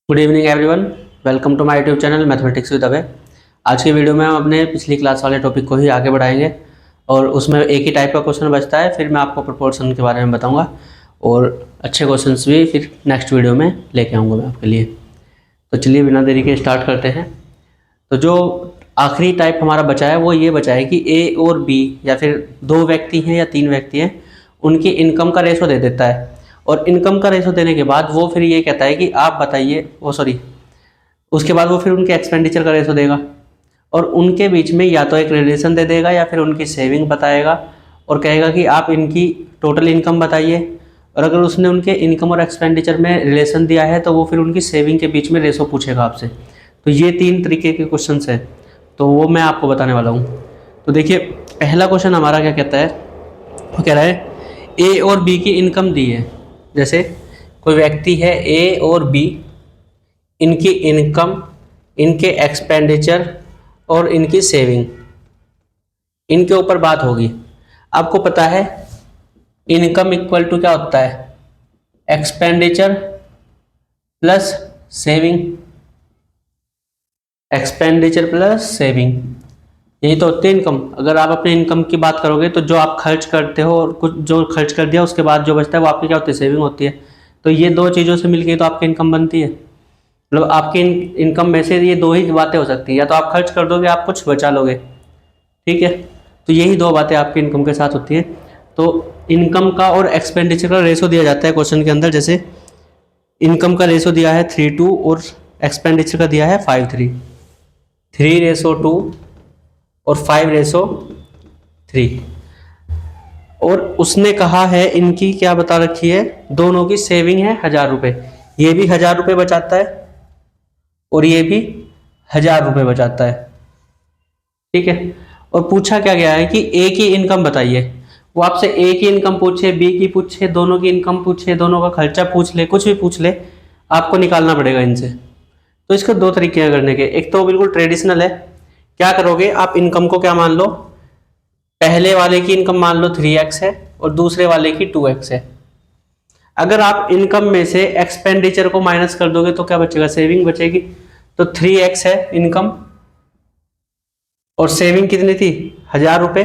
Good evening everyone, welcome to my YouTube channel mathematics with Abhay. आज की video में हम अपने पिछली क्लास वाले टॉपिक को ही आगे बढ़ाएंगे और उसमें एक ही टाइप का क्वेश्चन बचता है। फिर मैं आपको प्रोपोर्शन के बारे में बताऊंगा और अच्छे क्वेश्चंस भी फिर नेक्स्ट वीडियो में लेके आऊँगा मैं आपके लिए। तो चलिए बिना देरी के स्टार्ट करते हैं। तो जो आखिरी टाइप हमारा बचा है वो ये बचा है कि ए और बी या फिर दो व्यक्ति हैं या तीन व्यक्ति हैं, उनकी इनकम का रेशो दे देता है और इनकम का रेशो देने के बाद वो फिर ये कहता है कि आप बताइए, उसके बाद वो फिर उनके एक्सपेंडिचर का रेशो देगा और उनके बीच में या तो एक रिलेशन दे देगा या फिर उनकी सेविंग बताएगा और कहेगा कि आप इनकी टोटल इनकम बताइए। और अगर उसने उनके इनकम और एक्सपेंडिचर में रिलेशन दिया है तो वो फिर उनकी सेविंग के बीच में रेशो पूछेगा आपसे। तो ये तीन तरीके के क्वेश्चन हैं, तो वो मैं आपको बताने वाला हूँ। तो देखिए, पहला क्वेश्चन हमारा क्या कहता है, वो कह रहा है ए और बी की इनकम दी है। जैसे कोई व्यक्ति है ए और बी, इनकी इनकम, इनके एक्सपेंडिचर और इनकी सेविंग, इनके ऊपर बात होगी। आपको पता है इनकम इक्वल टू क्या होता है, expenditure plus saving, expenditure plus saving, यही तो होती है इनकम। अगर आप अपने इनकम की बात करोगे तो जो आप खर्च करते हो और कुछ जो खर्च कर दिया उसके बाद जो बचता है वो आपकी क्या होती है, सेविंग होती है। तो ये दो चीज़ों से मिलके तो आपकी इनकम बनती है। मतलब आपकी इनकम में से ये दो ही बातें हो सकती है, या तो आप खर्च कर दोगे, आप कुछ बचा लोगे, ठीक है। तो यही दो बातें आपकी इनकम के साथ होती है। तो इनकम का और एक्सपेंडिचर का रेशो दिया जाता है क्वेश्चन के अंदर। जैसे इनकम का रेशो दिया है 3:2 और एक्सपेंडिचर का दिया है 5:3, 3:2 और 5:3। और उसने कहा है इनकी क्या बता रखी है, दोनों की सेविंग है 1000 रुपये। ये भी 1000 रुपये बचाता है और ये भी 1000 रुपये बचाता है, ठीक है। और पूछा क्या गया है कि ए की इनकम बताइए। वो आपसे ए की इनकम पूछे, बी की पूछे, दोनों की इनकम पूछे, दोनों का खर्चा पूछ ले, कुछ भी पूछ ले, आपको निकालना पड़ेगा इनसे। तो इसके दो तरीके हैं करने के। एक तो बिल्कुल ट्रेडिशनल है, क्या करोगे आप, इनकम को क्या मान लो, पहले वाले की इनकम मान लो 3x है और दूसरे वाले की 2x है। अगर आप इनकम में से एक्सपेंडिचर को माइनस कर दोगे तो क्या बचेगा, सेविंग बचेगी। तो 3x है इनकम और सेविंग कितनी थी, 1000 रुपये।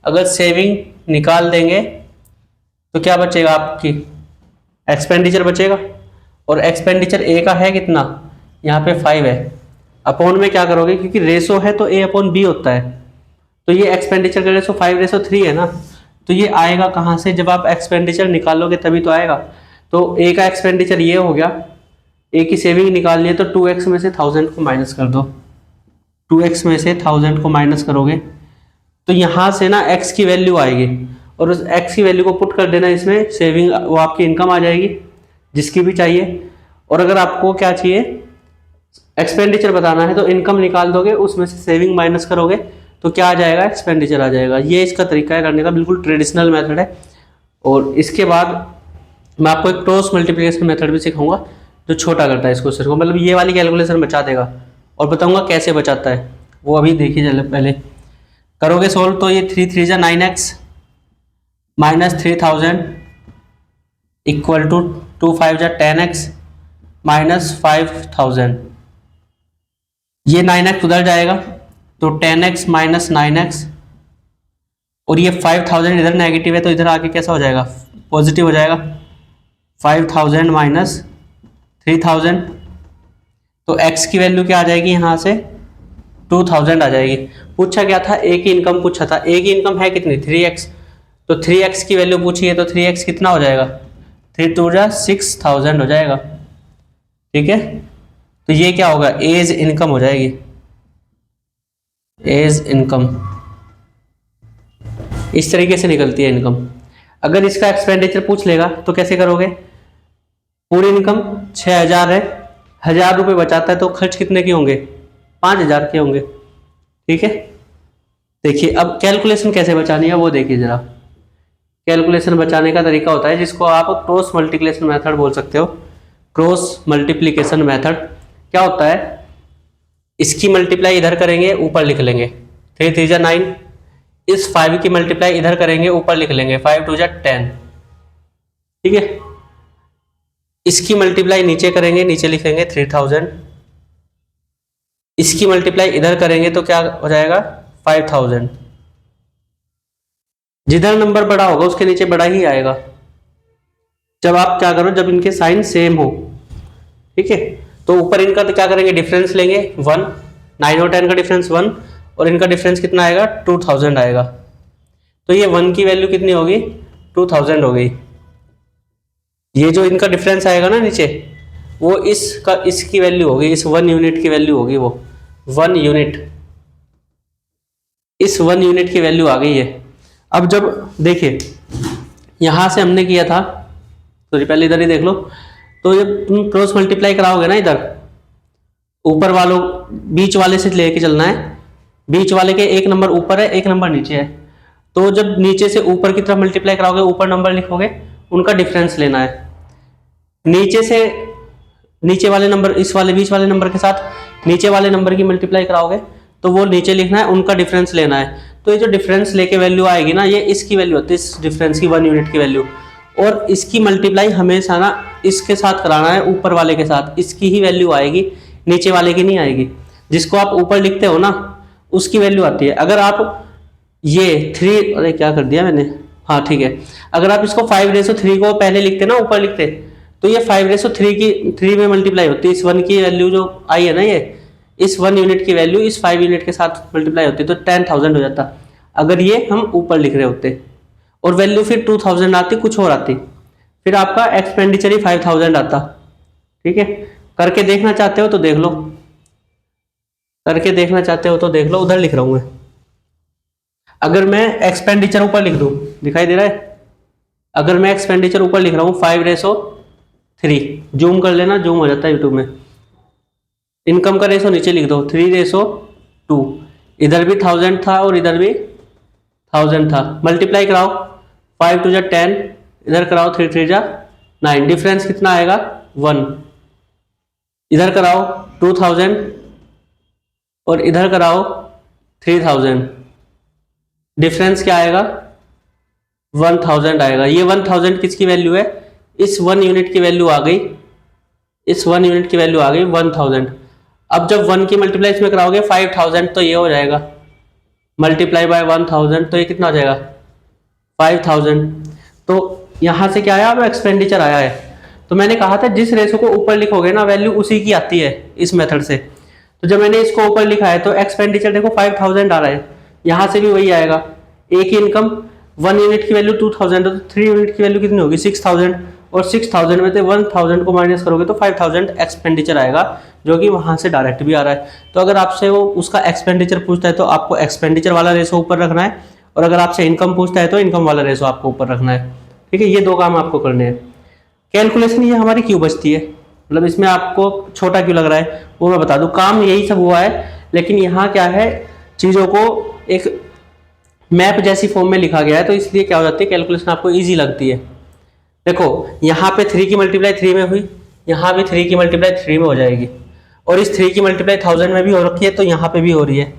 अगर सेविंग निकाल देंगे तो क्या बचेगा, आपकी एक्सपेंडिचर बचेगा। और एक्सपेंडिचर ए का है कितना, यहाँ पे 5 है। अपॉन में क्या करोगे, क्योंकि रेशो है तो A/B होता है। तो ये एक्सपेंडिचर का रेशो 5:3 है ना, तो ये आएगा कहाँ से, जब आप एक्सपेंडिचर निकालोगे तभी तो आएगा। तो ए का एक्सपेंडिचर ये हो गया, ए की सेविंग निकालनी है तो 2x में से 1000 को माइनस कर दो। 2x में से 1000 को माइनस करोगे तो यहाँ से ना x की वैल्यू आएगी और उस x की वैल्यू को पुट कर देना इसमें, सेविंग वो आपकी इनकम आ जाएगी जिसकी भी चाहिए। और अगर आपको क्या चाहिए, एक्सपेंडिचर बताना है, तो इनकम निकाल दोगे, उसमें से सेविंग माइनस करोगे तो क्या आ जाएगा, एक्सपेंडिचर आ जाएगा। ये इसका तरीका है करने का, बिल्कुल ट्रेडिशनल मेथड है। और इसके बाद मैं आपको एक क्रॉस मल्टीप्लिकेशन मेथड भी सिखाऊंगा जो छोटा करता है इस क्वेश्चन को, मतलब ये वाली कैलकुलेशन बचा देगा और बताऊंगा कैसे बचाता है, वो अभी देखिए। चलो पहले करोगे सोल्व तो ये 3 3 9x minus 3000 equal to 2 5 10x minus 5000। ये 9x उधर जाएगा तो 10x माइनस 9x, और ये 5000 इधर नेगेटिव है तो इधर आके कैसा हो जाएगा, पॉजिटिव हो जाएगा। 5000 माइनस 3000, तो x की वैल्यू क्या आ जाएगी, यहाँ से 2000 आ जाएगी। पूछा क्या था, ए की इनकम पूछा था। ए की इनकम है कितनी, 3x, तो 3x की वैल्यू पूछी है तो 3x कितना हो जाएगा, 3 2 6000 हो जाएगा, ठीक है। तो ये क्या होगा, एज इनकम हो जाएगी, एज इनकम। इस तरीके से निकलती है इनकम। अगर इसका एक्सपेंडिचर पूछ लेगा तो कैसे करोगे, पूरी इनकम 6000 है, 1000 रुपये बचाता है तो खर्च कितने के होंगे, 5000 के होंगे, ठीक है। देखिए अब कैलकुलेशन कैसे बचानी है वो देखिए जरा। कैलकुलेशन बचाने का तरीका होता है जिसको आप क्रॉस मल्टीप्लिकेशन मेथड बोल सकते हो। क्रॉस मल्टीप्लिकेशन मेथड क्या होता है, इसकी मल्टीप्लाई इधर करेंगे, ऊपर लिख लेंगे 3 3 9, इस 5 की मल्टीप्लाई इधर करेंगे, ऊपर लिख लेंगे 5 2 10, ठीक है। इसकी मल्टीप्लाई नीचे करेंगे, नीचे लिखेंगे 3000, इसकी मल्टीप्लाई इधर करेंगे तो क्या हो जाएगा 5000। जिधर नंबर बड़ा होगा उसके नीचे बड़ा ही आएगा। जब आप क्या करो, जब इनके साइन सेम हो, ठीक है, तो ऊपर इनका तो क्या करेंगे, डिफरेंस लेंगे 1, 9 और 10 का डिफरेंस 1, और इनका डिफरेंस कितना आएगा 2000 आएगा। तो ये 1 की वैल्यू कितनी होगी 2000 हो गई। ये जो इनका डिफरेंस आएगा ना नीचे, वो इसकी वैल्यू होगी, इस 1 यूनिट की वैल्यू होगी, वो 1 यूनिट, इस 1 यूनिट की वैल्यू आ गई है। अब जब देखिए यहां से हमने किया था, तो पहले इधर ही देख लो, तो जब तुम क्रॉस मल्टीप्लाई कराओगे ना, इधर ऊपर वालों बीच वाले से लेके चलना है, बीच वाले के एक नंबर ऊपर है एक नंबर नीचे है, तो जब नीचे से ऊपर की तरफ मल्टीप्लाई कराओगे, ऊपर नंबर लिखोगे, उनका डिफरेंस लेना है। नीचे से नीचे वाले नंबर, इस वाले बीच वाले नंबर के साथ नीचे वाले नंबर की मल्टीप्लाई कराओगे तो वो नीचे लिखना है, उनका डिफरेंस लेना है। तो ये जो डिफरेंस लेके वैल्यू आएगी ना, ये इसकी वैल्यू होती है, इस डिफरेंस की 1 यूनिट की वैल्यू। और इसकी मल्टीप्लाई हमेशा ना इसके साथ कराना है, ऊपर वाले के साथ, इसकी ही वैल्यू आएगी, नीचे वाले की नहीं आएगी। जिसको आप ऊपर लिखते हो ना उसकी वैल्यू आती है। अगर आप ये 3, अरे क्या कर दिया मैंने, हाँ ठीक है, अगर आप इसको 5/3 को पहले लिखते ना, ऊपर लिखते, तो ये 5/3 की 3 में मल्टीप्लाई होती है। इस 1 की वैल्यू जो आई है ना, ये इस 1 यूनिट की वैल्यू इस 5 यूनिट के साथ मल्टीप्लाई होती है, तो 10,000 हो जाता अगर ये हम ऊपर लिख रहे होते। और वैल्यू फिर 2000 आती, कुछ और आती, फिर आपका एक्सपेंडिचर ही 5000 आता। ठीक है, करके देखना चाहते हो तो देख लो, करके देखना चाहते हो तो देख लो, उधर लिख रहा हूं मैं। अगर मैं एक्सपेंडिचर ऊपर लिख दूं, दिखाई दे रहा है, अगर मैं एक्सपेंडिचर ऊपर लिख रहा हूं 5/3, जूम कर लेना, जूम हो जाता है यूट्यूब में। इनकम का रेशो नीचे लिख दो 3/2, इधर भी 1000 था और इधर भी 1000 था, मल्टीप्लाई कराओ, 5 2 10, इधर कराओ 3 3 9, डिफरेंस कितना आएगा 1, इधर कराओ 2000 और इधर कराओ 3000, डिफरेंस क्या आएगा 1000 आएगा। ये 1000 किसकी वैल्यू है, इस 1 यूनिट की वैल्यू आ गई, इस 1 यूनिट की वैल्यू आ गई 1000। अब जब 1 की मल्टीप्लाई इसमें कराओगे 5000, तो ये हो जाएगा मल्टीप्लाई बाय 1000, तो ये कितना हो जाएगा 5000। तो यहां से क्या आया, अब एक्सपेंडिचर आया है। तो मैंने कहा था जिस रेशो को ऊपर लिखोगे ना, वैल्यू उसी की आती है इस मेथड से। तो जब मैंने इसको ऊपर लिखा है तो एक्सपेंडिचर देखो 5000 आ रहा है, यहां से भी वही आएगा। एक ही इनकम, 1 यूनिट की वैल्यू 2000, तो 3 यूनिट की वैल्यू कितनी होगी 6000, और 6000 में से 1000 को माइनस करोगे तो 5000 एक्सपेंडिचर आएगा, जो कि वहां से डायरेक्ट भी आ रहा है। तो अगर आपसे वो उसका एक्सपेंडिचर पूछता है तो आपको एक्सपेंडिचर वाला रेशो ऊपर रखना है, और अगर आपसे इनकम पूछता है तो इनकम वाला रेशो आपको ऊपर रखना है। ठीक है, ये 2 काम आपको करने हैं। कैलकुलेशन ये हमारी क्यों बचती है, मतलब इसमें आपको छोटा क्यों लग रहा है वो मैं बता दूं। काम यही सब हुआ है, लेकिन यहाँ क्या है, चीज़ों को एक मैप जैसी फॉर्म में लिखा गया है, तो इसलिए क्या हो जाती है, कैलकुलेशन आपको ईजी लगती है। देखो यहाँ पे 3 की मल्टीप्लाई 3 में हुई, यहाँ भी 3 की मल्टीप्लाई 3 में हो जाएगी, और इस 3 की मल्टीप्लाई 1000 में भी हो रखी है, तो यहाँ पे भी हो रही है।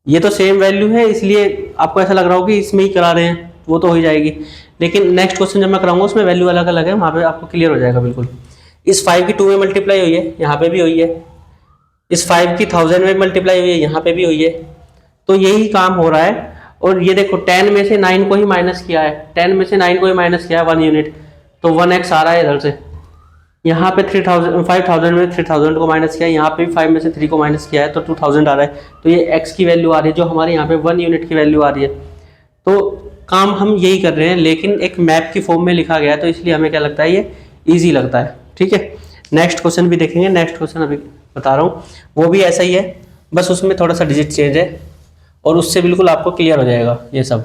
ये तो सेम वैल्यू है, इसलिए आपको ऐसा लग रहा हो कि इसमें ही करा रहे हैं, वो तो हो ही जाएगी। लेकिन नेक्स्ट क्वेश्चन जब मैं कराऊंगा उसमें वैल्यू अलग अलग है, वहाँ पे आपको क्लियर हो जाएगा बिल्कुल। इस 5 की 2 में मल्टीप्लाई हुई है, यहाँ पे भी हुई है, इस 5 की 1000 में मल्टीप्लाई हुई है, यहाँ पे भी हुई है। तो यही काम हो रहा है। और ये देखो 10 में से 9 को ही माइनस किया है, 10 में से 9 को ही माइनस किया है 1 यूनिट, तो 1x आ रहा है इधर से। यहाँ पे 5000 में 3000 को माइनस किया है, यहाँ पे भी 5 में से 3 को माइनस किया है, तो 2000 आ रहा है। तो ये x की वैल्यू आ रही है, जो हमारे यहाँ पे 1 यूनिट की वैल्यू आ रही है। तो काम हम यही कर रहे हैं, लेकिन एक मैप की फॉर्म में लिखा गया है, तो इसलिए हमें क्या लगता है, ये ईजी लगता है। ठीक है, नेक्स्ट क्वेश्चन भी देखेंगे। नेक्स्ट क्वेश्चन अभी बता रहा हूँ, वो भी ऐसा ही है, बस उसमें थोड़ा सा डिजिट चेंज है, और उससे बिल्कुल आपको क्लियर हो जाएगा ये सब।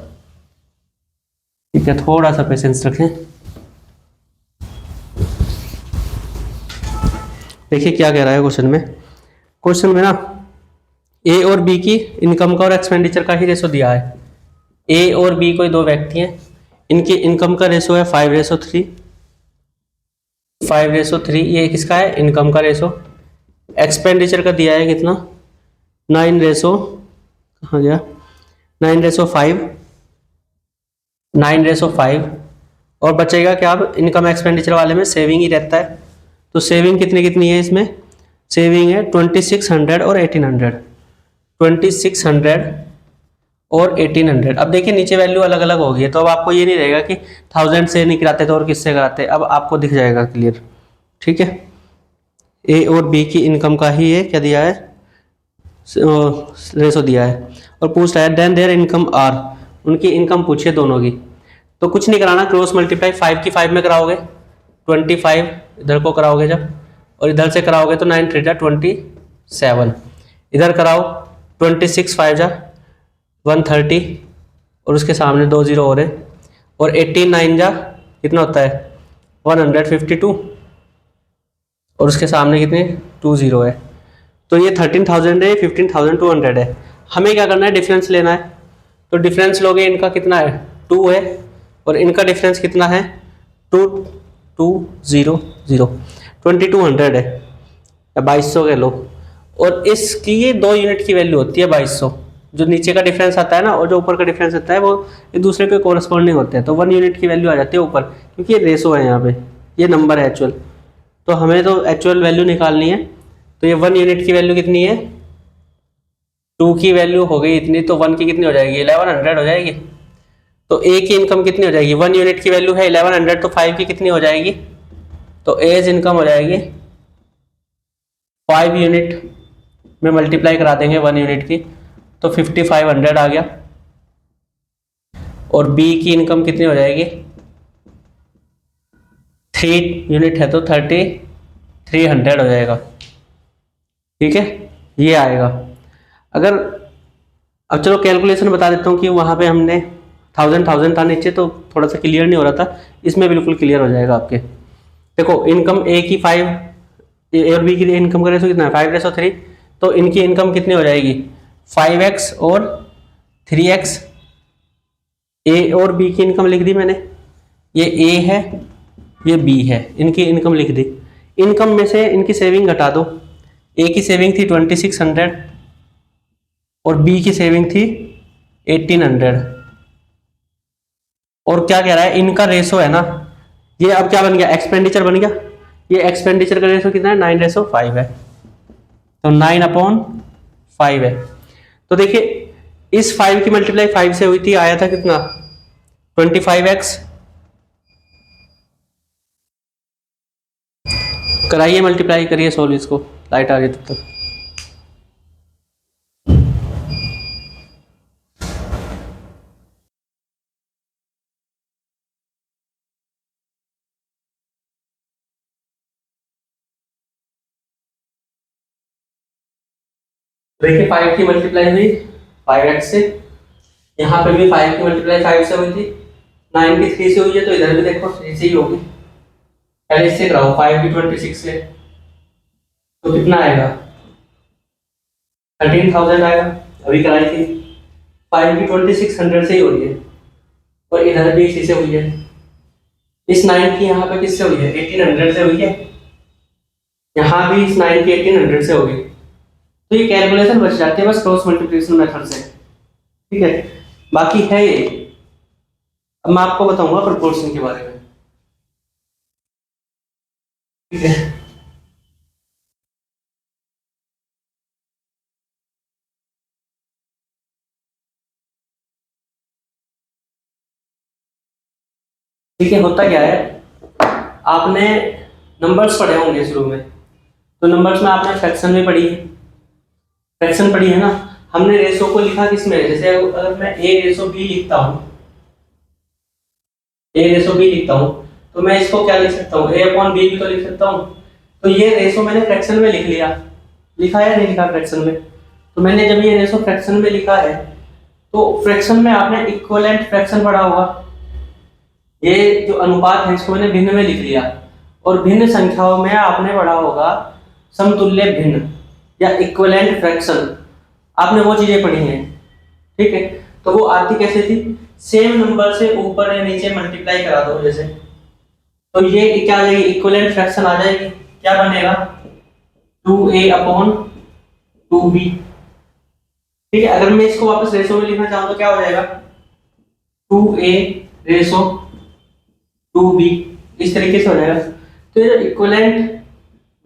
ठीक है, थोड़ा सा पेशेंस रखें। देखिए क्या कह रहा है क्वेश्चन में। क्वेश्चन में ना ए और बी की इनकम का और एक्सपेंडिचर का ही रेशो दिया है। ए और बी कोई 2 व्यक्ति हैं, इनकी इनकम का रेशो है 5/3, 5/3 ये किसका है, इनकम का रेशो। एक्सपेंडिचर का दिया है कितना 9, कहाँ गया, 9/5, 9/5, और बचेगा क्या, अब इनकम एक्सपेंडिचर वाले में सेविंग ही रहता है। तो सेविंग कितनी कितनी है इसमें, सेविंग है 2600 और 1800, 2600 और 1800। अब देखिए नीचे वैल्यू अलग अलग होगी, तो अब आपको ये नहीं रहेगा कि 1000 से नहीं कराते तो और किससे कराते, अब आपको दिख जाएगा क्लियर। ठीक है, ए और बी की इनकम का ही ये क्या दिया है, रेशो दिया है। और पूछ रहा है देन देयर इनकम आर, उनकी इनकम पूछिए दोनों की। तो कुछ नहीं कराना, क्रॉस मल्टीप्लाई 5 की 5 में कराओगे, 25 इधर को कराओगे जब, और इधर से कराओगे तो 9 3 जा 27, इधर कराओ 26 5 जा 130, और उसके सामने 2 0 हो रहे, और 18 9 जा कितना होता है 152, और उसके सामने कितने 2 0 है। तो ये 13,000 है, 15,200 है। हमें क्या करना है, डिफरेंस लेना है। तो डिफरेंस लोगे, इनका कितना है 2 है, और इनका डिफरेंस कितना है 2 2 0 0, 2200 है या 2200 के लो। और इसकी ये 2 यूनिट की वैल्यू होती है 2200, जो नीचे का डिफरेंस आता है ना और जो ऊपर का डिफरेंस आता है वो एक दूसरे के कोरस्पॉन्डिंग होते हैं, तो 1 यूनिट की वैल्यू आ जाती है ऊपर, क्योंकि ये रेशो है यहाँ पे, ये नंबर है एक्चुअल। तो हमें तो एक्चुअल वैल्यू निकालनी है। तो ये 1 यूनिट की वैल्यू कितनी है, 2 की वैल्यू हो गई इतनी, तो 1 की कितनी हो जाएगी 1100 हो जाएगी। तो ए की इनकम कितनी हो जाएगी, 1 यूनिट की वैल्यू है 1100, तो 5 की कितनी हो जाएगी, तो एज इनकम हो जाएगी 5 यूनिट में मल्टीप्लाई करा देंगे 1 यूनिट की, तो 5500 आ गया। और बी की इनकम कितनी हो जाएगी, 3 यूनिट है तो 3300 हो जाएगा। ठीक है, ये आएगा। अगर अब चलो कैलकुलेशन बता देता हूँ कि वहाँ पे हमने 1000 था नीचे, तो थोड़ा सा क्लियर नहीं हो रहा था, इसमें बिल्कुल क्लियर हो जाएगा आपके। देखो इनकम ए की 5, ए और बी की इनकम का रेशो कितना है 5:3, तो इनकी इनकम कितनी हो जाएगी 5x और 3x। ए और बी की इनकम लिख दी मैंने, ये ए है ये बी है, इनकी इनकम लिख दी। इनकम में से इनकी सेविंग घटा दो, ए की सेविंग थी 2600 और बी की सेविंग थी 1800। और क्या कह रहा है, इनका रेशो है ना, ये अब क्या बन गया एक्सपेंडिचर बन गया, ये एक्सपेंडिचर का रेशो कितना है 9:5 है, तो 9/5 है। तो देखिए इस 5 की मल्टीप्लाई 5 से हुई थी, आया था कितना 25x। कराइए मल्टीप्लाई करिए सोल्व इसको, लाइट आ रही है तब तक। देखिए 5 की मल्टीप्लाई हुई 5x से, यहाँ पे भी 5 की मल्टीप्लाई 5 से हुई थी, 9 की 3 से हुई है, तो इधर भी देखो 3 से ही होगी। पहले इससे कराओ 5 की 26 से, तो कितना आएगा 13,000 आएगा, अभी कराई थी। 5 की 2600 से ही हो रही है, और इधर भी इसी से हुई है। इस 9 की यहाँ पे किससे हुई है 1800 से हुई है, यहाँ भी इस 9 की 1800 से होगी। तो ये कैलकुलेशन बच जाती है बस क्रॉस मल्टीप्लिकेशन मेथड से। ठीक है, बाकी है ये, अब मैं आपको बताऊंगा प्रोपोर्शन के बारे में। ठीक है, ठीक है, होता क्या है, आपने नंबर्स पढ़े होंगे शुरू में, तो नंबर्स में आपने फ्रैक्शन में पढ़ी है, फ्रैक्शन पढ़ी है ना। हमने रेशो को लिखा किसमें, जैसे अगर मैं ए रेशो बी लिखता हूँ, ए रेशो बी लिखता हूँ, तो मैं इसको क्या लिख सकता हूँ ए अपॉन बी भी तो लिख सकता हूँ। तो ये रेशो मैंने फ्रैक्शन में लिख लिया, लिखा है नहीं लिखा फ्रैक्शन में। तो मैंने जब ये रेशो फ्रैक्शन में लिखा है, तो फ्रैक्शन में आपने इक्विवेलेंट फ्रैक्शन पढ़ा होगा, ये जो अनुपात है इसको मैंने भिन्न में लिख लिया। और भिन्न संख्याओं में आपने पढ़ा होगा समतुल्य भिन्न या इक्विवेलेंट फ्रैक्शन, आपने वो चीजें पढ़ी हैं। ठीक है, तो वो आती कैसे थी, सेम नंबर से ऊपर या नीचे मल्टीप्लाई करा दो जैसे, तो ये क्या आ जाएगी इक्विवेलेंट फ्रैक्शन आ जाएगी। क्या बनेगा 2a अपॉन 2b। ठीक है, अगर मैं इसको वापस रेशो में लिखना चाहूँ तो क्या हो जाएगा 2a रेशो 2b, इस तरीके से हो जाएगा। तो ये इक्विवेलेंट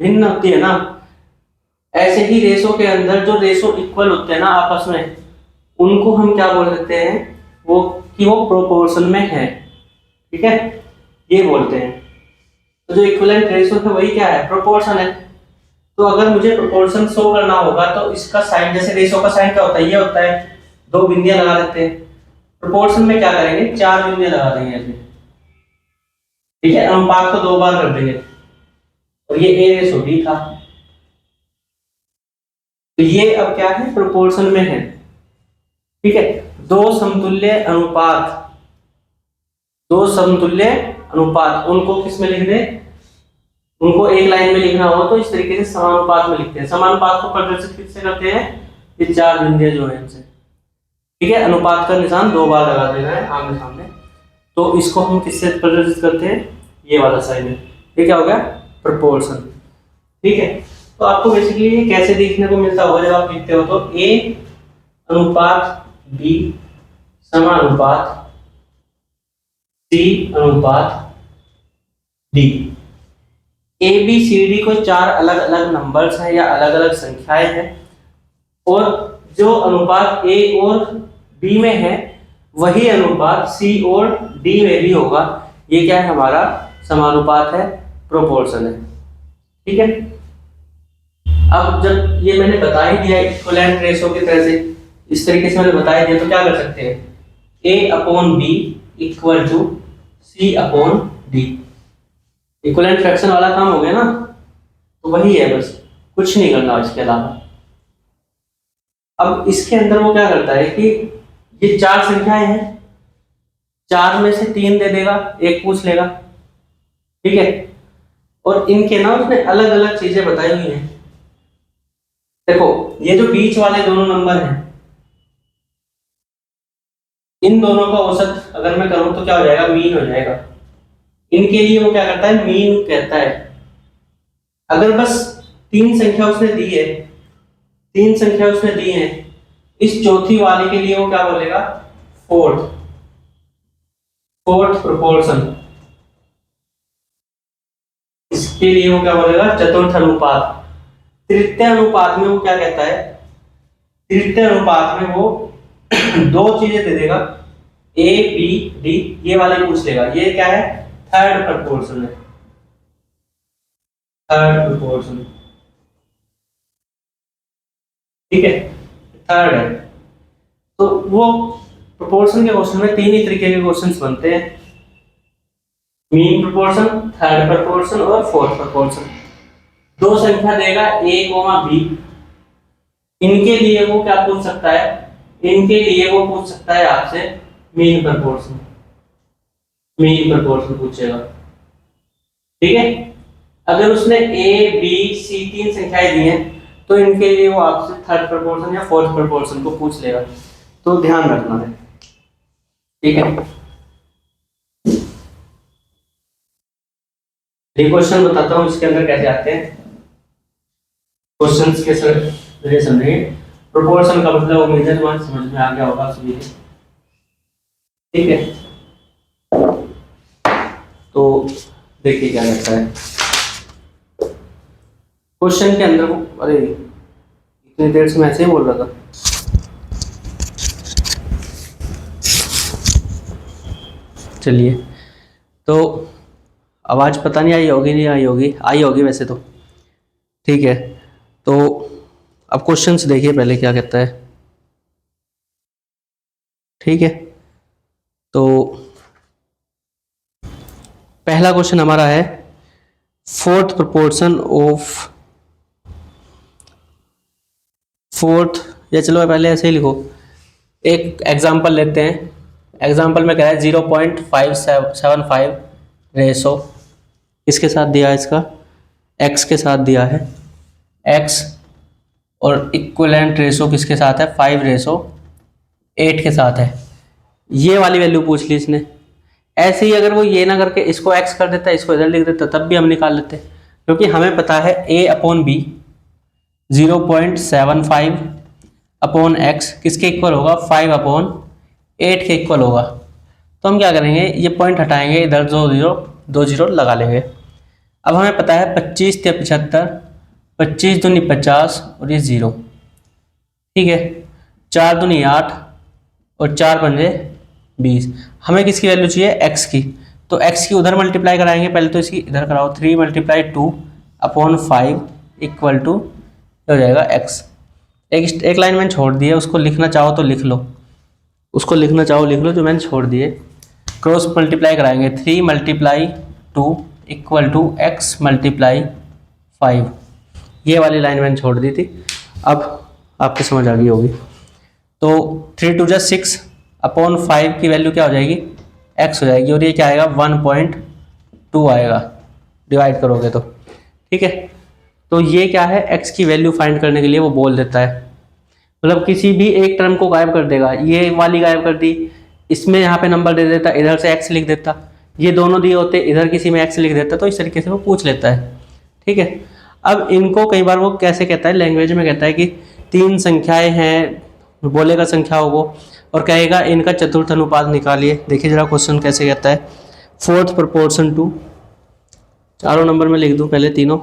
भिन्न होती है ना, ऐसे ही रेशो के अंदर जो रेशो इक्वल होते हैं ना आपस में, उनको हम क्या बोल सकते हैं, वो कि वो प्रोपोर्शन में है, ठीक है, ये बोलते हैं। तो जो इक्विवेलेंट रेशो है वही क्या है, प्रोपोर्शन है। तो अगर मुझे प्रोपोर्शन शो करना होगा तो इसका साइन, जैसे रेशो का साइन क्या होता है, ये होता है, दो बिंदियां लगा देते हैं। प्रोपोर्शन में क्या करेंगे, चार बिंदियां लगा देंगे ऐसे, ठीक है, अनुपात को दो बार कर देंगे। और ये ए रेशो बी था, तो ये अब क्या है, प्रोपोर्शन में है, ठीक है। दो समतुल्य अनुपात, दो समतुल्य अनुपात, उनको किस में लिख दे, उनको एक लाइन में लिखना हो तो इस तरीके से समानुपात में लिखते हैं। समानुपात को प्रदर्शित किससे करते हैं, ये चार बिंदियां जो है इनसे, ठीक है। अनुपात का निशान दो बार लगा देना है आमने सामने। तो इसको हम किससे प्रदर्शित करते हैं, ये वाला साइन है, ये क्या हो गया, प्रोपोर्शन, ठीक है। तो आपको बेसिकली ये कैसे देखने को मिलता होगा, जब आप लिखते हो तो ए अनुपात बी समानुपात सी अनुपात D. A B C D को चार अलग अलग नंबर्स हैं या अलग अलग संख्याएं हैं, और जो अनुपात ए और बी में है वही अनुपात सी और डी में भी होगा। ये क्या है, हमारा समानुपात है, प्रोपोर्शन है, ठीक है। अब जब ये मैंने बता ही दिया इक्विवेलेंट रेशो की तरह से, इस तरीके से मैंने बता ही दिया, तो क्या कर सकते हैं, A upon B equal to C upon D. Equivalent fraction वाला काम हो गया ना, तो वही है, बस कुछ नहीं करना इसके अलावा। अब इसके अंदर वो क्या करता है कि ये चार संख्याएं हैं, चार में से तीन दे देगा, एक पूछ लेगा, ठीक है। और इनके ना उसने अलग अलग चीजें बताई हुई हैं। देखो ये जो बीच वाले दोनों नंबर हैं, इन दोनों का औसत अगर मैं करूं तो क्या हो जाएगा, मीन हो जाएगा। इनके लिए वो क्या करता है, मीन कहता है। अगर बस तीन संख्या उसने दी है, तीन संख्या उसने दी है, इस चौथी वाले के लिए वो क्या बोलेगा, फोर्थ, फोर्थ प्रोपोर्शन। इसके लिए वो क्या बोलेगा, चतुर्थ अनुपात। तृतीय अनुपात में वो क्या कहता है, तृतीय अनुपात में वो दो चीजें दे देगा, ए बी डी, ये वाले पूछ लेगा। ये क्या है, थर्ड प्रोपोर्शन है, थर्ड प्रोपोर्शन, ठीक है, थर्ड है। तो वो प्रोपोर्शन के क्वेश्चन में तीन ही तरीके के क्वेश्चंस बनते हैं, मीन प्रोपोर्शन, थर्ड प्रोपोर्शन और फोर्थ प्रोपोर्शन। दो संख्या देगा a, b, इनके लिए वो क्या पूछ सकता है, इनके लिए वो पूछ सकता है आपसे मीन प्रोपोर्शन, मीन प्रोपोर्शन पूछेगा, ठीक है। अगर उसने a, b, c तीन संख्याएं दी हैं तो इनके लिए वो आपसे थर्ड प्रोपोर्शन या फोर्थ प्रोपोर्शन को पूछ लेगा। तो ध्यान रखना है, ठीक है। ये क्वेश्चन बताता हूँ इसके अंदर कैसे आते हैं क्वेश्चंस के सर समझिए। प्रोपोर्शन का मतलब उम्मीद है तुम्हारे समझ में आ गया होगा सभी को, ठीक है। तो देखिए क्या रहता है क्वेश्चन के अंदर। अरे इतनी देर से मैं ऐसे ही बोल रहा था। चलिए, तो आवाज़ पता नहीं आई होगी, नहीं आई होगी, आई होगी वैसे तो, ठीक है। तो अब क्वेश्चंस देखिए पहले क्या कहता है, ठीक है। तो पहला क्वेश्चन हमारा है फोर्थ प्रोपोर्शन ऑफ फोर्थ, या चलो पहले ऐसे ही लिखो। एक एग्जांपल लेते हैं, एग्जांपल में कह रहा है 0.575 रेशो किसके साथ दिया है, इसका x के साथ दिया है x, और इक्विवेलेंट रेशो किसके साथ है, 5:8 के साथ है। ये वाली वैल्यू पूछ ली इसने। ऐसे ही अगर वो ये ना करके इसको x कर देता, इसको इधर लिख देता, तब भी हम निकाल लेते, क्योंकि हमें पता है a/b 0.75 अपॉन x किसके इक्वल होगा, 5/8 के इक्वल होगा। तो हम क्या करेंगे, ये पॉइंट हटाएंगे, इधर दो जीरो लगा लेंगे। अब हमें पता है 25 या 75, 25 दूनी 50 और ये 0, ठीक है। 4 दूनी 8 और 4 पंजे 20। हमें किसकी वैल्यू चाहिए, x की। तो x की उधर मल्टीप्लाई कराएंगे, पहले तो इसकी इधर कराओ, 3 × 2 अपॉन 5 इक्वल टू हो जाएगा x। एक लाइन मैंने छोड़ दी है, उसको लिखना चाहो तो लिख लो, उसको लिखना चाहो लिख लो, जो मैंने छोड़ दिए। क्रॉस मल्टीप्लाई कराएंगे, 3 × 2 इक्वल टू x × 5। ये वाली लाइन मैंने छोड़ दी थी, अब आपको समझ आ गई होगी। तो 3 × 2 = 6 अपॉन 5 की वैल्यू क्या हो जाएगी, x हो जाएगी, और ये क्या आएगा 1.2 आएगा, डिवाइड करोगे तो, ठीक है। तो ये क्या है, x की वैल्यू फाइंड करने के लिए वो बोल देता है, मतलब किसी भी एक टर्म को गायब कर देगा। ये वाली गायब कर दी, इसमें यहाँ पे नंबर दे देता, इधर से x लिख देता, ये दोनों दिए होते, इधर किसी में x लिख देता, तो इस तरीके से वो पूछ लेता है, ठीक है। अब इनको कई बार वो कैसे कहता है, लैंग्वेज में कहता है कि 3 संख्याएं हैं, बोलेगा संख्याओं को और कहेगा इनका चतुर्थ अनुपात निकालिए। देखिए जरा क्वेश्चन कैसे कहता है, 4th proportion to, चारों नंबर में लिख दूं पहले तीनों,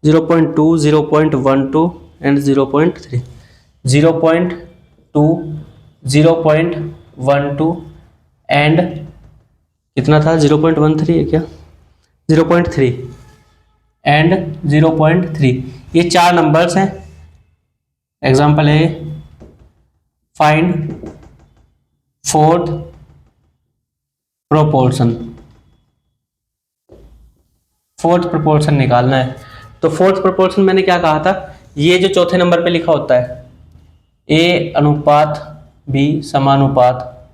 0.2, 0.12 एंड 0.3। 0.2, 0.12 एंड कितना था, 0.13 है क्या, 0.3 एंड 0.3, ये 4 नंबर्स हैं। एग्जाम्पल है, find 4th proportion, 4th proportion निकालना है। तो 4th proportion मैंने क्या कहा था, ये जो चौथे नंबर पे लिखा होता है A अनुपात B समानुपात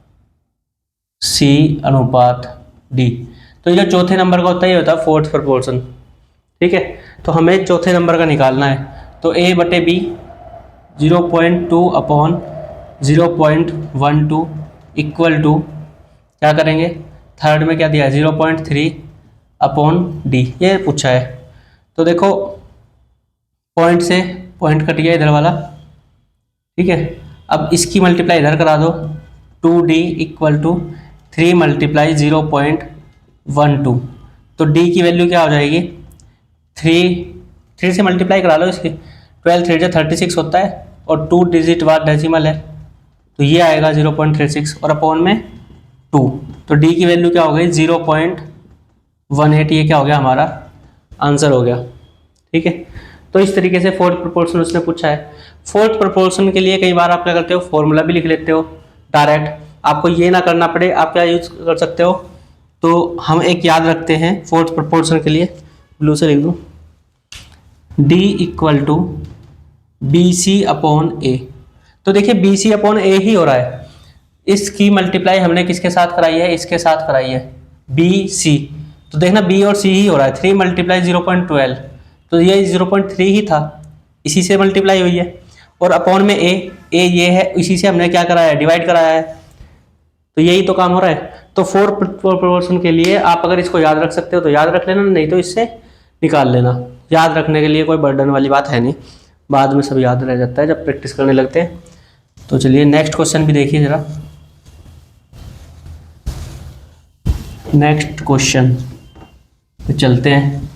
C अनुपात D, तो ये जो चौथे नंबर का होता है ये होता है 4th proportion, ठीक है। तो हमें चौथे नंबर का निकालना है, तो A/B 0.2 अपॉन 0.12 इक्वल टू क्या करेंगे, थर्ड में क्या दिया है 0.3 अपॉन D, ये पूछा है। तो देखो पॉइंट से पॉइंट कट गया इधर वाला, ठीक है। अब इसकी मल्टीप्लाई इधर करा दो, 2D इक्वल टू 3 × 0.12, तो D की वैल्यू क्या हो जाएगी, 3 से मल्टीप्लाई करा लो इसकी, 12 3 36 होता है और 2 डिजिट बाद डेसिमल है, तो ये आएगा 0.36 और अपॉन में 2, तो D की वैल्यू क्या हो गई 0.18, ये क्या हो गया हमारा आंसर हो गया, ठीक है। तो इस तरीके से 4th proportion उसने पूछा है। 4th proportion के लिए कई बार आप क्या करते हो, फॉर्मूला भी लिख लेते हो डायरेक्ट, आपको ये ना करना पड़े, आप क्या यूज कर सकते हो, तो हम एक याद रखते हैं 4th proportion के लिए, ब्लू से लिख दूँ, D equal to BC upon A। तो देखिए BC अपॉन A ही हो रहा है, इसकी मल्टीप्लाई हमने किसके साथ कराई है, इसके साथ कराई है BC, तो देखना B और C ही हो रहा है, 3 × 0.12, तो ये 0.3 ही था, इसी से मल्टीप्लाई हुई है, और अपॉन में A ये है, इसी से हमने क्या कराया है, डिवाइड कराया है, तो यही तो काम हो रहा है। तो 4th proportion के लिए आप अगर इसको याद रख सकते हो तो याद रख लेना, नहीं तो इससे निकाल लेना, याद रखने के लिए कोई बर्डन वाली बात है नहीं, बाद में सब याद रह जाता है जब प्रैक्टिस करने लगते हैं। तो चलिए नेक्स्ट क्वेश्चन भी देखिए जरा, नेक्स्ट क्वेश्चन पे चलते हैं।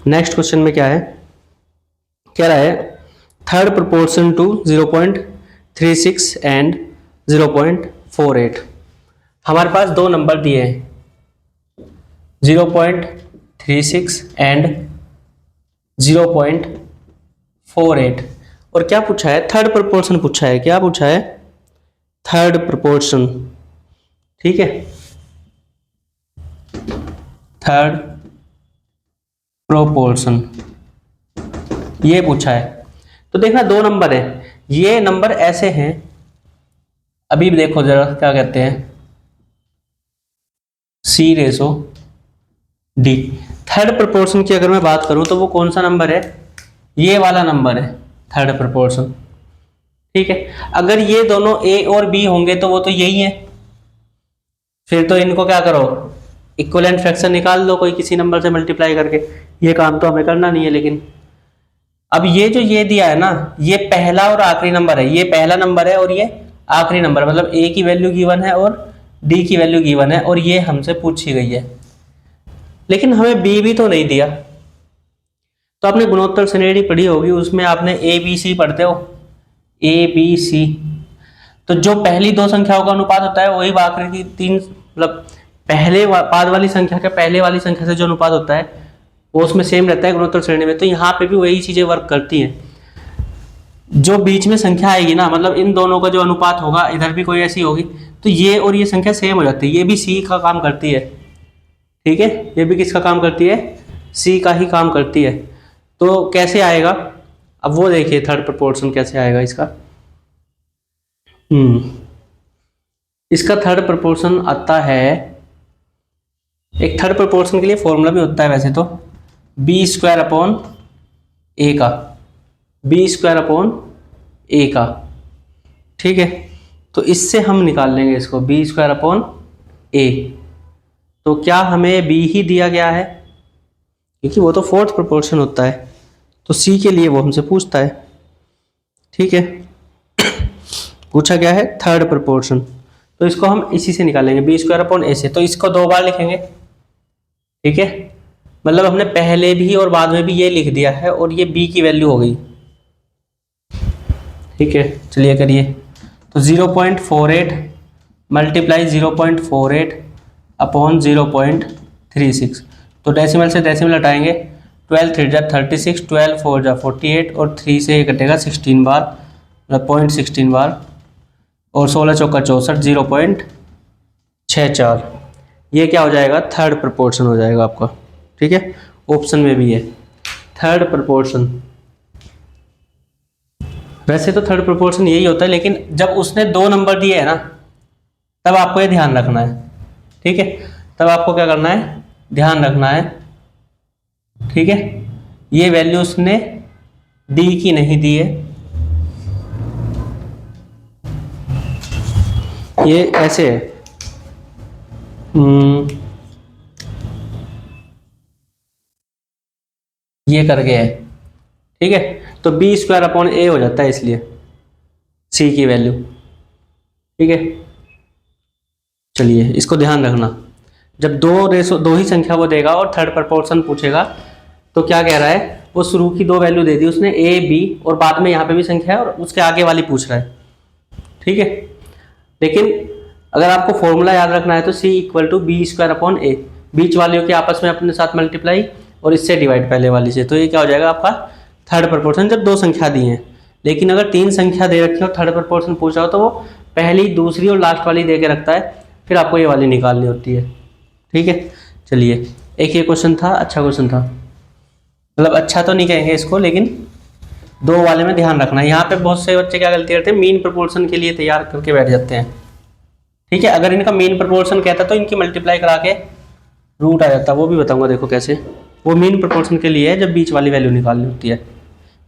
नेक्स्ट क्वेश्चन में क्या है, कह रहा है 3rd proportion to 0.36 एंड 0.48। हमारे पास दो नंबर दिए हैं 0.36 एंड 0.48, और क्या पूछा है, 3rd proportion पूछा है, क्या पूछा है 3rd proportion, ठीक है। 3rd proportion ये पूछा है, तो देखना दो नंबर है, ये नंबर ऐसे हैं, अभी देखो जरा क्या कहते हैं, C/D। 3rd proportion की अगर मैं बात करूं तो वो कौन सा नंबर है, ये वाला नंबर है 3rd proportion, ठीक है। अगर ये दोनों A और B होंगे तो वो तो यही है, फिर तो इनको क्या करो, इक्विवेलेंट फ्रैक्शन निकाल लो कोई किसी नंबर से मल्टीप्लाई करके, ये काम तो हमें करना नहीं है। लेकिन अब ये जो ये दिया है ना, ये पहला और आखिरी नंबर है, ये पहला नंबर है और ये आखिरी नंबर, मतलब ए की वैल्यू गिवन है और डी की वैल्यू गिवन है और ये हमसे पूछी गई है, लेकिन हमें बी भी तो नहीं दिया। तो आपने गुणोत्तर श्रेणी पढ़ी होगी, उसमें आपने ए बी सी पढ़ते हो, ए बी सी। तो जो पहली दो संख्याओं का अनुपात होता है वही आखिरी की तीन, मतलब पहले पाद वाली संख्या का पहले वाली संख्या से जो अनुपात होता है वो उसमें सेम रहता है गुणोत्तर श्रेणी में। तो यहाँ पे भी वही चीजें वर्क करती हैं। जो बीच में संख्या आएगी ना, मतलब इन दोनों का जो अनुपात होगा, इधर भी कोई ऐसी होगी, तो ये और ये संख्या सेम हो जाती है। ये भी सी का काम करती है, ठीक है, ये भी किसका काम करती है, सी का ही काम करती है। तो कैसे आएगा, अब वो देखिए थर्ड प्रोपोर्शन कैसे आएगा इसका। इसका थर्ड प्रोपोर्शन आता है, एक थर्ड प्रोपोर्शन के लिए फॉर्मूला भी होता है वैसे तो, बी स्क्वायर अपॉन ए का, बी स्क्वायर अपॉन ए का, ठीक है। तो इससे हम निकाल लेंगे इसको, बी स्क्वायर अपॉन ए। तो क्या हमें बी ही दिया गया है, क्योंकि वो तो फोर्थ प्रोपोर्शन होता है, तो सी के लिए वो हमसे पूछता है, ठीक है। पूछा गया है थर्ड प्रोपोर्शन, तो इसको हम इसी से निकालेंगे, बी स्क्वायर अपॉन ए से। तो इसको दो बार लिखेंगे, ठीक है, मतलब हमने पहले भी और बाद में भी ये लिख दिया है और ये बी की वैल्यू हो गई, ठीक है। चलिए करिए, तो 0.48 मल्टीप्लाई 0.48 अपॉन 0.36, तो डेसिमल से डेसिमल हटाएंगे, 12 3 जा 36, 12 4 जा 48 और 3 से ये कटेगा 16 बार, मतलब 0.16 बार, और 16 चौका 64, 0.64। ये क्या हो जाएगा, थर्ड प्रोपोर्शन हो जाएगा आपका, ठीक है। ऑप्शन में भी है थर्ड प्रोपोर्शन। वैसे तो थर्ड प्रोपोर्शन यही होता है, लेकिन जब उसने दो नंबर दिए है ना, तब आपको ये ध्यान रखना है, ठीक है। तब आपको क्या करना है, ध्यान रखना है, ठीक है। ये वैल्यू उसने डी की नहीं दी है, ये ऐसे है, ये कर गया है, ठीक है। तो बी स्क्वायर अपॉन ए हो जाता है, इसलिए सी की वैल्यू, ठीक है। चलिए इसको ध्यान रखना, जब दो ही संख्या वो देगा और थर्ड प्रोपोर्शन पूछेगा, तो क्या कह रहा है, वो शुरू की दो वैल्यू दे दी उसने, ए बी, और बाद में यहाँ पे भी संख्या है और उसके आगे वाली पूछ रहा है, ठीक है। लेकिन अगर आपको फॉर्मूला याद रखना है तो C equal to B square upon A, बीच वालियों के आपस में अपने साथ मल्टीप्लाई और इससे डिवाइड पहले वाली से, तो ये क्या हो जाएगा आपका थर्ड प्रोपोर्शन, जब दो संख्या दी हैं। लेकिन अगर तीन संख्या दे रखी हो, थर्ड प्रोपोर्शन पूछ रहा हो, तो वो पहली, दूसरी और लास्ट वाली दे के रखता है, फिर आपको ये वाली निकालनी होती है, ठीक है। चलिए, एक ये क्वेश्चन था, अच्छा क्वेश्चन था, मतलब अच्छा तो नहीं कहेंगे इसको, लेकिन दो वाले में ध्यान रखना। यहाँ पे बहुत से बच्चे क्या गलती करते हैं, मीन प्रोपोर्शन के लिए तैयार करके बैठ जाते हैं, ठीक है। अगर इनका मीन प्रोपोर्शन कहता तो इनकी मल्टीप्लाई करा के रूट आ जाता, वो भी बताऊंगा, देखो कैसे। वो मीन प्रोपोर्शन के लिए है, जब बीच वाली वैल्यू निकालनी होती है,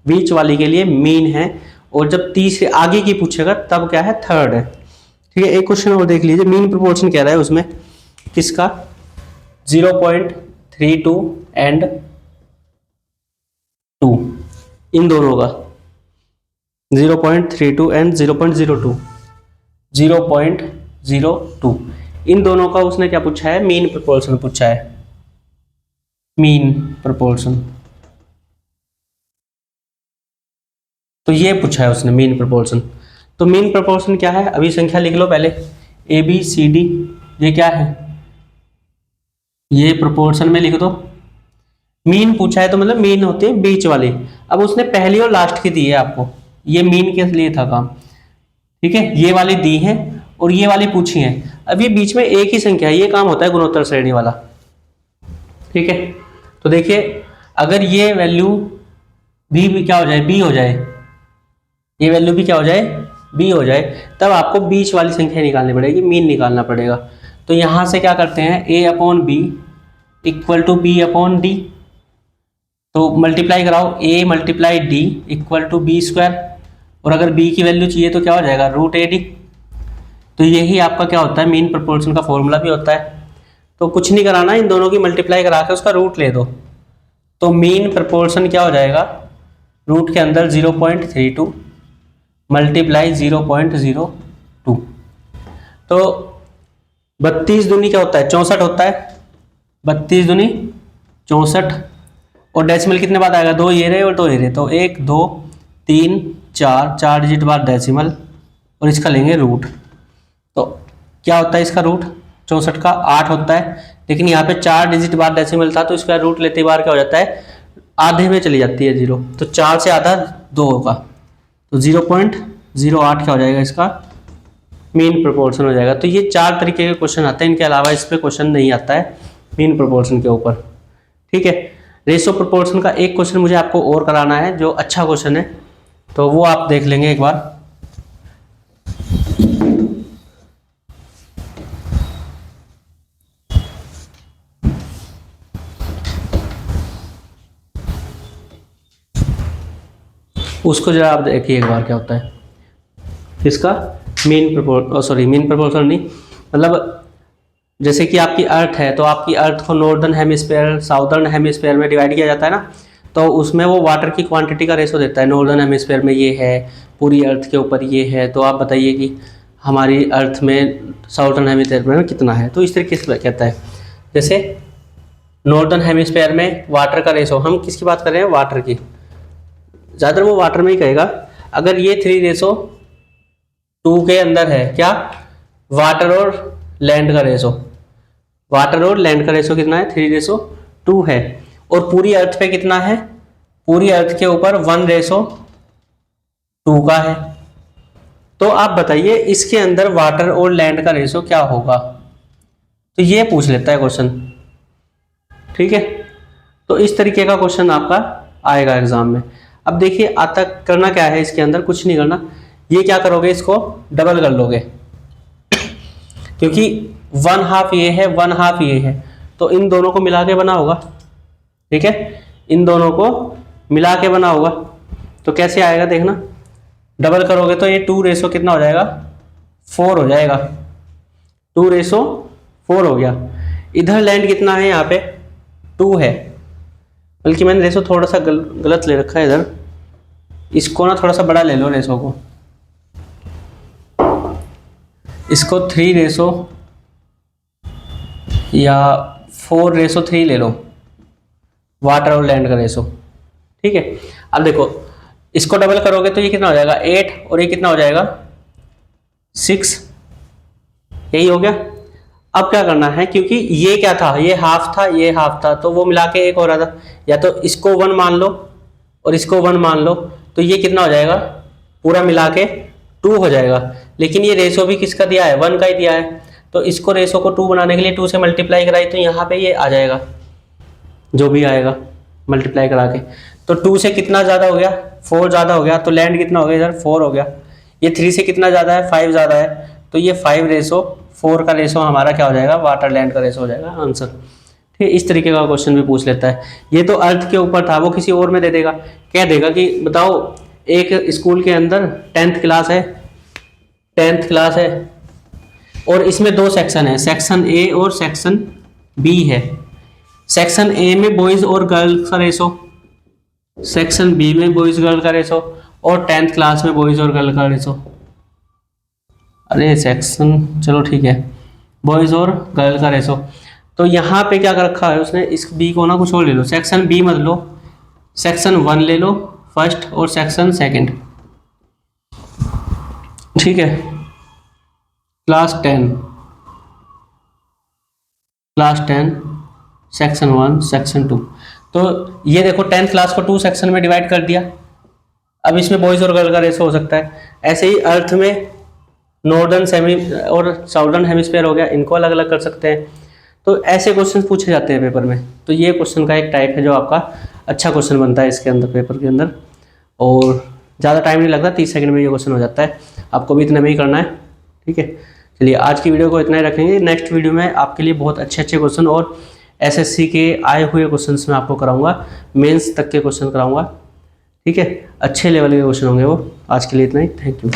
बीच वाली के लिए मीन है, और जब तीसरे आगे की पूछेगा तब क्या है, थर्ड है, ठीक है। एक क्वेश्चन और देख लीजिए, मीन प्रोपोर्शन कह रहा है उसमें किसका, 0.32 एंड 2, इन दोनों का, 0.32 एंड 0.02, 0.02, इन दोनों का उसने क्या पूछा है, मीन प्रोपोर्शन पूछा है, मीन प्रोपोर्शन। तो ये पूछा है उसने मीन प्रोपोर्शन। तो मीन प्रोपोर्शन क्या है, अभी संख्या लिख लो पहले, ए बी सी डी, ये क्या है, ये प्रोपोर्शन में लिख दो। मीन पूछा है तो मतलब मीन होते हैं बीच वाले, अब उसने पहली और लास्ट की दी है आपको, ये मीन के लिए था काम, ठीक है। ये वाली दी है और ये वाली पूछी है, अब ये बीच में एक ही संख्या है, ये काम होता है गुणोत्तर श्रेणी वाला, ठीक है। तो देखिए, अगर ये वैल्यू भी क्या हो जाए, बी हो जाए, ये वैल्यू भी क्या हो जाए, बी हो जाए, तब आपको बीच वाली संख्या निकालनी पड़ेगी, मीन निकालना पड़ेगा। तो यहां से क्या करते हैं, A upon B equal to B upon D, तो मल्टीप्लाई कराओ, A multiply D equal to B square, और अगर बी की वैल्यू चाहिए तो क्या हो जाएगा, रूट ए डी। तो यही आपका क्या होता है, मीन प्रोपोर्शन का फॉर्मूला भी होता है। तो कुछ नहीं कराना, इन दोनों की मल्टीप्लाई करा के उसका रूट ले दो, तो मीन प्रोपोर्शन क्या हो जाएगा, रूट के अंदर 0.32 मल्टीप्लाई 0.02 तो 32 दूनी क्या होता है, 64 होता है, 32 दूनी 64। और डेसिमल कितने बाद आएगा, 2 ये रहे और 2 ये रहे, तो 1 2 3 4 डिजिट बाद डेसिमल, और इसका लेंगे रूट। तो क्या होता है इसका रूट, 64 का 8 होता है, लेकिन यहाँ पे 4 डिजिट बाद डेसिमल था, तो इसका रूट लेते बार क्या हो जाता है, आधे में चली जाती है 0, तो 4 से आधा 2 होगा, तो 0.08 क्या हो जाएगा इसका मीन प्रोपोर्शन हो जाएगा। तो ये 4 तरीके के क्वेश्चन आते हैं, इनके अलावा इस पर क्वेश्चन नहीं आता है मीन प्रोपोर्शन के ऊपर। ठीक है, रेशो प्रोपोर्शन का एक क्वेश्चन मुझे आपको और कराना है जो अच्छा क्वेश्चन है, तो वो आप देख लेंगे एक बार। उसको जरा आप देखिए एक बार क्या होता है इसका मीन प्रोपोर्शन नहीं, मतलब जैसे कि आपकी अर्थ है, तो आपकी अर्थ को नॉर्दर्न हेमिस्फीयर साउदर्न हेमिस्फीयर में डिवाइड किया जाता है ना, तो उसमें वो वाटर की क्वांटिटी का रेशो देता है, नॉर्दर्न हेमिस्फीयर में ये है, पूरी अर्थ के ऊपर ये है, तो आप बताइए कि हमारी अर्थ में साउदर्न हेमिस्फीयर में कितना है। तो इस तरीके से कहता है, जैसे नॉर्दर्न हेमिस्फीयर में वाटर का रेशो, हम किसकी बात कर रहे हैं, वाटर की, ज़्यादातर वो वाटर में ही कहेगा। अगर ये 3:2 के अंदर है क्या, वाटर और लैंड का रेशो, वाटर और लैंड का रेशो कितना है, 3:2 है, और पूरी अर्थ पे कितना है, पूरी अर्थ के ऊपर 1:2 का है। तो आप बताइए इसके अंदर वाटर और लैंड का रेशो क्या होगा, तो ये पूछ लेता है क्वेश्चन। ठीक है, तो इस तरीके का क्वेश्चन आपका आएगा एग्जाम में। अब देखिए आता करना क्या है, इसके अंदर कुछ नहीं करना, ये क्या करोगे, इसको डबल कर लोगे, क्योंकि 1/2 ये है 1/2 ये है, तो इन दोनों को मिला के बना होगा। ठीक है, इन दोनों को मिला के बना होगा, तो कैसे आएगा देखना, डबल करोगे तो ये 2 कितना हो जाएगा, 4 हो जाएगा, 2:4 हो गया। इधर लैंड कितना है, यहाँ पे 2 है, बल्कि मैंने रेशो थोड़ा सा गलत ले रखा है इधर, इसको ना थोड़ा सा बड़ा ले लो रेशो को, इसको 3 या 4:3 ले लो, वाटर और लैंड का रेशो। ठीक है, अब देखो इसको डबल करोगे तो ये कितना हो जाएगा 8, और ये कितना हो जाएगा 6, यही हो गया। अब क्या करना है, क्योंकि ये क्या था, ये हाफ था, ये हाफ था, तो वो मिला के एक हो रहा था, या तो इसको 1 मान लो और इसको 1 मान लो, तो ये कितना हो जाएगा, पूरा मिला के 2 हो जाएगा। लेकिन ये रेशो भी किसका दिया है, 1 का ही दिया है, तो इसको रेशो को 2 बनाने के लिए 2 से मल्टीप्लाई कराई, तो यहाँ पे ये आ जाएगा, जो भी आएगा मल्टीप्लाई करा के, तो 2 से कितना ज़्यादा हो गया, 4 ज़्यादा हो गया, तो लैंड कितना हो गया इधर 4 हो गया। ये 3 से कितना ज़्यादा है, 5 ज़्यादा है, तो ये 5:4 का रेशो हमारा क्या हो जाएगा, वाटर लैंड का रेशो हो जाएगा आंसर। ठीक है, इस तरीके का क्वेश्चन भी पूछ लेता है। ये तो अर्थ के ऊपर था, वो किसी और में दे देगा, कह देगा कि बताओ एक स्कूल के अंदर 10th क्लास है और इसमें 2 सेक्शन है, सेक्शन ए और सेक्शन बी है। सेक्शन ए में बॉयज़ और गर्ल्स का रेशो, सेक्शन बी में बॉयज़ गर्ल का रेशो, और 10th क्लास में बॉयज़ और गर्ल का रेशो। अरे सेक्शन, चलो ठीक है, बॉयज़ और गर्ल का रेशो। तो यहाँ पे क्या कर रखा है उसने, इस बी को ना कुछ और ले लो, सेक्शन बी मत लो, सेक्शन 1 ले लो फर्स्ट और सेक्शन सेकंड। ठीक है, क्लास 10 सेक्शन 1 सेक्शन 2। तो ये देखो 10th क्लास को 2 सेक्शन में डिवाइड कर दिया। अब इसमें बॉयज़ और गर्ल का रेशो हो सकता है। ऐसे ही अर्थ में नॉर्दर्न सेमी और साउदर्न हेमिस्फीयर हो गया, इनको अलग अलग कर सकते हैं। तो ऐसे क्वेश्चन पूछे जाते हैं पेपर में। तो ये क्वेश्चन का एक टाइप है जो आपका अच्छा क्वेश्चन बनता है इसके अंदर, पेपर के अंदर, और ज़्यादा टाइम नहीं लगता, 30 सेकंड में ये क्वेश्चन हो जाता है। आपको भी इतना में ही करना है। ठीक है, चलिए आज की वीडियो को इतना ही रखेंगे। नेक्स्ट वीडियो में आपके लिए बहुत अच्छे अच्छे क्वेश्चन और एसएससी के आए हुए क्वेश्चंस में आपको कराऊंगा, मेंस तक के क्वेश्चन कराऊंगा। ठीक है, अच्छे लेवल के क्वेश्चन होंगे वो। आज के लिए इतना ही, थैंक यू।